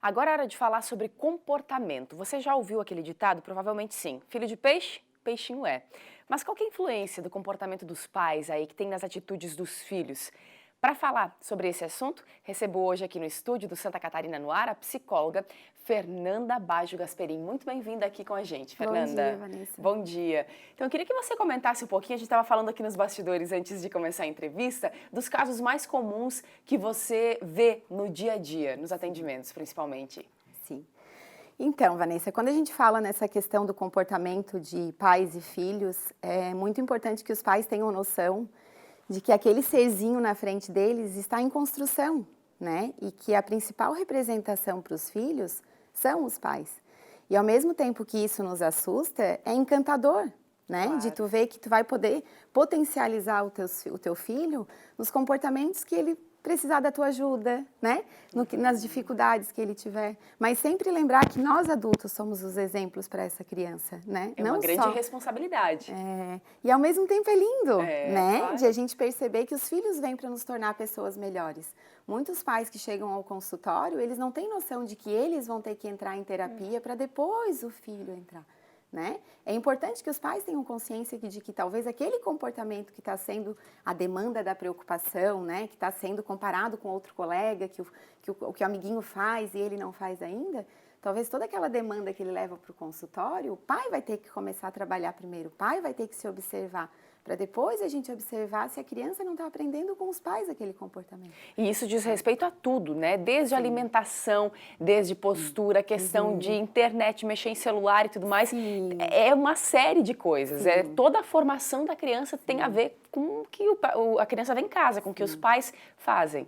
Agora é hora de falar sobre comportamento. Você já ouviu aquele ditado? Provavelmente sim. Filho de peixe, peixinho é. Mas qual que é a influência do comportamento dos pais aí que tem nas atitudes dos filhos? Para falar sobre esse assunto, recebo hoje aqui no estúdio do Santa Catarina no Ar a psicóloga Fernanda Baggio Gasperin. Muito bem-vinda aqui com a gente, Bom dia, Fernanda. Vanessa. Bom dia. Então eu queria que você comentasse um pouquinho, a gente estava falando aqui nos bastidores antes de começar a entrevista, dos casos mais comuns que você vê no dia a dia, nos atendimentos principalmente. Sim. Então, Vanessa, quando a gente fala nessa questão do comportamento de pais e filhos, é muito importante que os pais tenham noção de que aquele serzinho na frente deles está em construção, né? E que a principal representação para os filhos são os pais. E ao mesmo tempo que isso nos assusta, é encantador, né? Claro. De tu ver que tu vai poder potencializar o teu filho nos comportamentos que ele precisar da tua ajuda, né? Nas dificuldades que ele tiver. Mas sempre lembrar que nós adultos somos os exemplos para essa criança, né? É uma grande responsabilidade. E ao mesmo tempo é lindo, né? Claro. De a gente perceber que os filhos vêm para nos tornar pessoas melhores. Muitos pais que chegam ao consultório, eles não têm noção de que eles vão ter que entrar em terapia para depois o filho entrar. Né? É importante que os pais tenham consciência de que talvez aquele comportamento que está sendo a demanda da preocupação, né? Que está sendo comparado com outro colega, que o amiguinho faz e ele não faz ainda, talvez toda aquela demanda que ele leva para o consultório, o pai vai ter que começar a trabalhar primeiro, o pai vai ter que se observar, para depois a gente observar se a criança não está aprendendo com os pais aquele comportamento. E isso diz respeito a tudo, né? Desde alimentação, desde postura, questão de internet, mexer em celular e tudo mais. Sim. É uma série de coisas. Sim. Toda a formação da criança tem a ver com o que a criança vê em casa, com o que os pais fazem.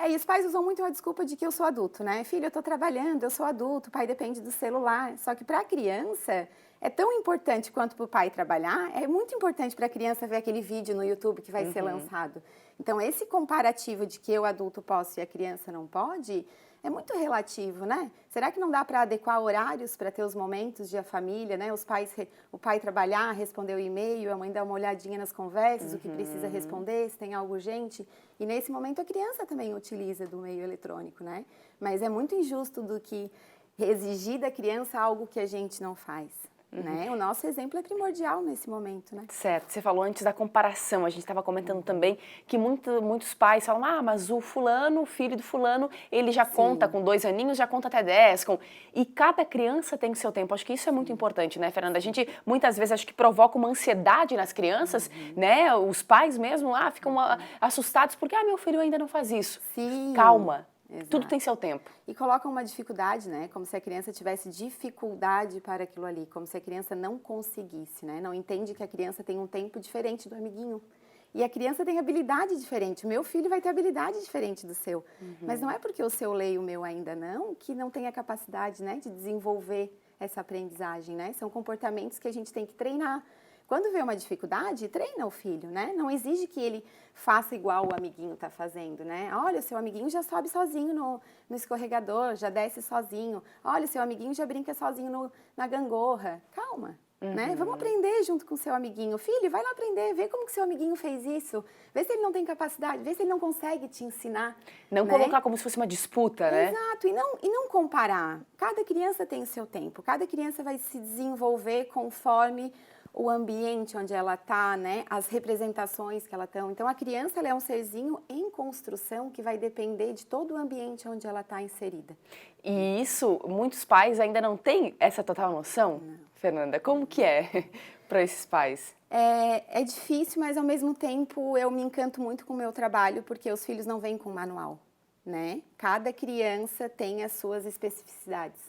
E os pais usam muito a desculpa de que eu sou adulto, né? Filho, eu tô trabalhando, eu sou adulto, o pai depende do celular. Só que para a criança é tão importante quanto para o pai trabalhar, é muito importante para a criança ver aquele vídeo no YouTube que vai ser lançado. Então, esse comparativo de que eu adulto posso e a criança não pode, é muito relativo, né? Será que não dá para adequar horários para ter os momentos de a família, né? O pai trabalhar, responder o e-mail, a mãe dar uma olhadinha nas conversas, o que precisa responder, se tem algo urgente. E nesse momento a criança também utiliza do meio eletrônico, né? Mas é muito injusto do que exigir da criança algo que a gente não faz. Né? O nosso exemplo é primordial nesse momento, né? Certo, você falou antes da comparação, a gente estava comentando também que muitos pais falam, mas o fulano, o filho do fulano, ele já conta com 2 aninhos, já conta até 10, e cada criança tem o seu tempo, acho que isso é muito importante, né, Fernanda? A gente, muitas vezes, acho que provoca uma ansiedade nas crianças, né, os pais mesmo, ficam assustados porque, meu filho ainda não faz isso. Sim. Calma. Exato. Tudo tem seu tempo. E colocam uma dificuldade, né? Como se a criança tivesse dificuldade para aquilo ali, como se a criança não conseguisse, né? Não entende que a criança tem um tempo diferente do amiguinho. E a criança tem habilidade diferente. O meu filho vai ter habilidade diferente do seu. Mas não é porque o seu lê e o meu ainda não, que não tem a capacidade, né, de desenvolver essa aprendizagem, né? São comportamentos que a gente tem que treinar. Quando vê uma dificuldade, treina o filho, né? Não exige que ele faça igual o amiguinho está fazendo, né? Olha, o seu amiguinho já sobe sozinho no escorregador, já desce sozinho. Olha, o seu amiguinho já brinca sozinho na gangorra. Calma, né? Vamos aprender junto com o seu amiguinho. Filho, vai lá aprender, vê como que seu amiguinho fez isso. Vê se ele não tem capacidade, vê se ele não consegue te ensinar. Não, né? Colocar como se fosse uma disputa, né? Exato, e não comparar. Cada criança tem o seu tempo, cada criança vai se desenvolver conforme o ambiente onde ela está, né? As representações que ela tem. Então, a criança ela é um serzinho em construção que vai depender de todo o ambiente onde ela está inserida. E isso, muitos pais ainda não têm essa total noção, Fernanda? Como que é para esses pais? É difícil, mas ao mesmo tempo eu me encanto muito com o meu trabalho, porque os filhos não vêm com manual, né? Cada criança tem as suas especificidades.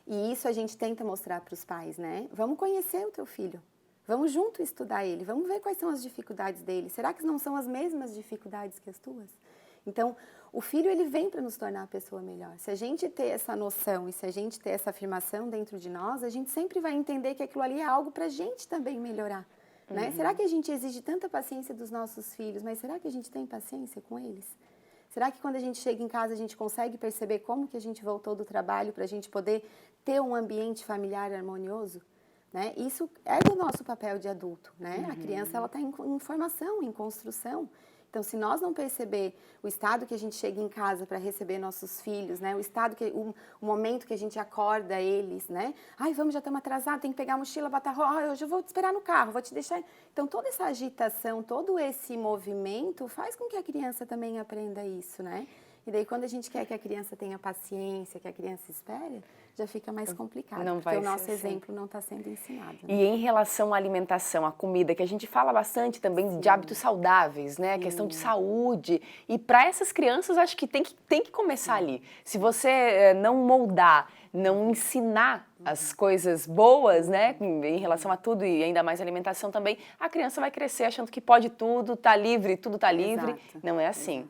E isso a gente tenta mostrar para os pais, né? Vamos conhecer o teu filho. Vamos junto estudar ele, vamos ver quais são as dificuldades dele. Será que não são as mesmas dificuldades que as tuas? Então, o filho ele vem para nos tornar a pessoa melhor. Se a gente ter essa noção e se a gente ter essa afirmação dentro de nós, a gente sempre vai entender que aquilo ali é algo para a gente também melhorar. Né? Será que a gente exige tanta paciência dos nossos filhos, mas será que a gente tem paciência com eles? Será que quando a gente chega em casa a gente consegue perceber como que a gente voltou do trabalho para a gente poder ter um ambiente familiar harmonioso? Né? Isso é do nosso papel de adulto, né? A criança ela está em formação, em construção. Então, se nós não perceber o estado que a gente chega em casa para receber nossos filhos, né? O momento que a gente acorda eles, né? Ai, vamos, já estamos atrasados, tem que pegar a mochila, botar roupa, hoje eu vou te esperar no carro, vou te deixar. Então, toda essa agitação, todo esse movimento faz com que a criança também aprenda isso, né? E daí, quando a gente quer que a criança tenha paciência, que a criança espere, já fica mais complicado, não porque o nosso assim. exemplo não está sendo ensinado. Né? E em relação à alimentação, à comida, que a gente fala bastante também de hábitos saudáveis, né? A questão de saúde. E para essas crianças, acho que tem que começar ali. Se você não moldar, não ensinar as coisas boas, né, em relação a tudo e ainda mais a alimentação também, a criança vai crescer achando que pode tudo, tá livre, tudo tá livre. Não é assim.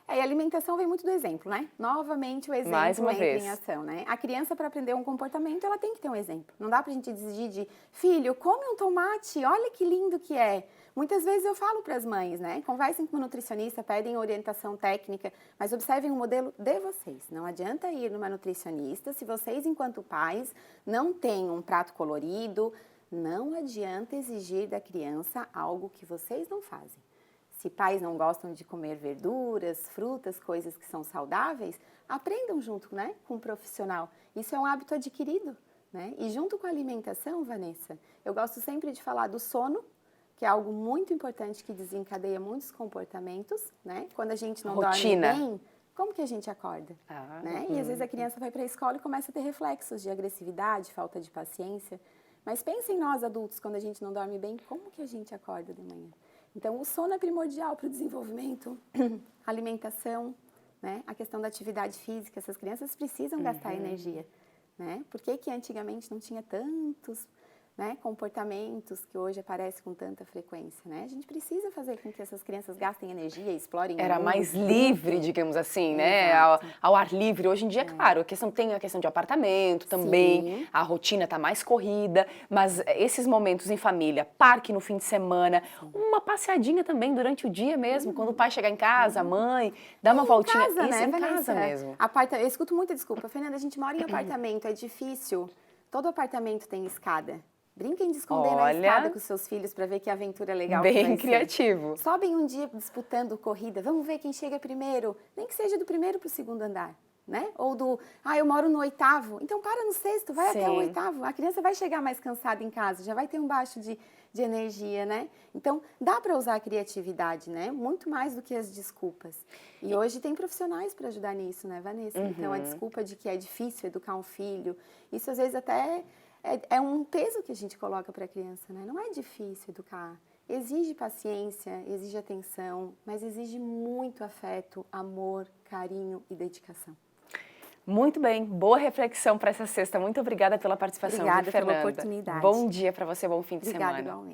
E a alimentação vem muito do exemplo, né? Novamente o exemplo Mais uma entra vez. em ação, né? A criança, para aprender um comportamento, ela tem que ter um exemplo. Não dá pra gente exigir de, filho, come um tomate, olha que lindo que é. Muitas vezes eu falo para as mães, né? Conversem com o nutricionista, pedem orientação técnica, mas observem o modelo de vocês. Não adianta ir numa nutricionista se vocês, enquanto pais, não têm um prato colorido, não adianta exigir da criança algo que vocês não fazem. Se pais não gostam de comer verduras, frutas, coisas que são saudáveis, aprendam junto, né, com um profissional. Isso é um hábito adquirido, né? E junto com a alimentação, Vanessa, eu gosto sempre de falar do sono, que é algo muito importante que desencadeia muitos comportamentos, né? Quando a gente não dorme bem, como que a gente acorda? Né? E às vezes a criança vai para a escola e começa a ter reflexos de agressividade, falta de paciência. Mas pensem nós adultos, quando a gente não dorme bem, como que a gente acorda de manhã? Então, o sono é primordial para o desenvolvimento, alimentação, né? A questão da atividade física. Essas crianças precisam gastar energia, né? Por que antigamente não tinha tantos, né, comportamentos que hoje aparecem com tanta frequência, né? A gente precisa fazer com que essas crianças gastem energia, explorem. Era mais livre, digamos assim, né? Ao ar livre. Hoje em dia, claro, tem a questão de apartamento também, sim. A rotina tá mais corrida, mas esses momentos em família, parque no fim de semana, uma passeadinha também durante o dia mesmo, quando o pai chegar em casa, a mãe, dá uma voltinha. Casa, isso, né, em Vanessa? casa mesmo. Eu escuto muita desculpa. Fernanda, a gente mora em apartamento, é difícil. Todo apartamento tem escada. Brinquem de esconder na escada com seus filhos para ver que aventura legal que vai ser. Bem criativo. Sobem um dia disputando corrida, vamos ver quem chega primeiro. Nem que seja do primeiro para o segundo andar, né? Ou eu moro no 8º, então para no 6º, vai até o 8º. A criança vai chegar mais cansada em casa, já vai ter um baixo de energia, né? Então, dá para usar a criatividade, né? Muito mais do que as desculpas. E hoje tem profissionais para ajudar nisso, né, Vanessa? Então, a desculpa de que é difícil educar um filho, isso às vezes até é um peso que a gente coloca para a criança, né? Não é difícil educar. Exige paciência, exige atenção, mas exige muito afeto, amor, carinho e dedicação. Muito bem, boa reflexão para essa sexta. Muito obrigada pela participação, Obrigada Fernanda. pela oportunidade. Bom dia para você, bom fim de semana. Obrigada, igualmente.